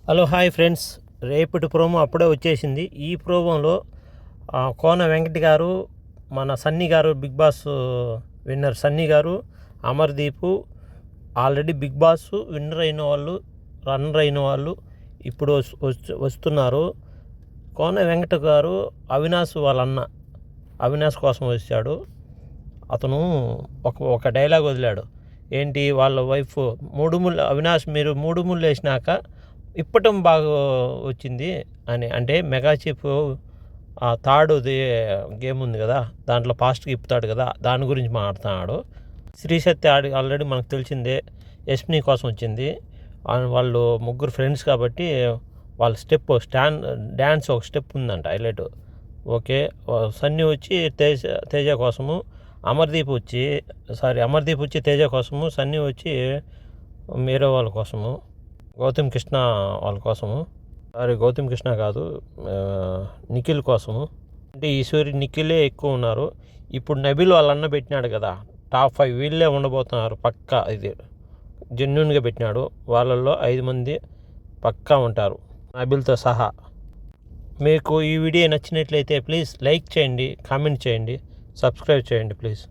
Hello hi friends, రేపటి promo అప్పుడే వచ్చేసింది. ఈ ప్రోమోలో కోన వెంకట్ గారు, మన సన్నీ గారు, బిగ్ బాస్ విన్నర్ సన్నీ గారు, Amardeep already big boss winner అయిన వాళ్ళు, రన్నర్ అయిన వాళ్ళు ఇప్పుడు వస్తున్నారు. కోన వెంకట్ గారు అవినాష్ వాళ్ళ అన్న అవినాష్ కోసం వచ్చాడు. అతను ఒక డైలాగ్ వదిలాడు. ఏంటి, వాళ్ళ వైఫ్ అవినాష్ మీరు 3 ముళ్ళు వేసినాక ఇప్పటం బాగా వచ్చింది అని, అంటే మెగా చీఫ్ థర్డ్ది గేమ్ ఉంది కదా, దాంట్లో ఫాస్ట్గా ఇప్పుతాడు కదా, దాని గురించి మాట్లాడుతున్నాడు. శ్రీశక్తి ఆల్రెడీ మనకు తెలిసిందే యష్మి కోసం వచ్చింది. వాళ్ళు ముగ్గురు ఫ్రెండ్స్ కాబట్టి వాళ్ళ డ్యాన్స్ ఒక స్టెప్ ఉందంట హైలైట్. ఓకే, సన్నీ వచ్చి తేజ కోసము, అమర్దీప్ వచ్చి తేజ కోసము, సన్నీ వచ్చి వేరే వాళ్ళ కోసము, గౌతమ్ కృష్ణ వాళ్ళ కోసము, గౌతమ్ కృష్ణ కాదు, నిఖిల్ కోసము. అంటే ఈశ్వరి నిఖిలే ఎక్కువ ఉన్నారు. ఇప్పుడు నబిల్ వాళ్ళ అన్న పెట్టినాడు కదా, టాప్ 5 వీళ్ళే ఉండబోతున్నారు పక్కా. ఇది జెన్యున్గా పెట్టినాడు. వాళ్ళల్లో 5 మంది పక్కా ఉంటారు, నబిల్తో సహా. మీకు ఈ వీడియో నచ్చినట్లయితే ప్లీజ్ లైక్ చేయండి, కామెంట్ చేయండి, సబ్స్క్రైబ్ చేయండి ప్లీజ్.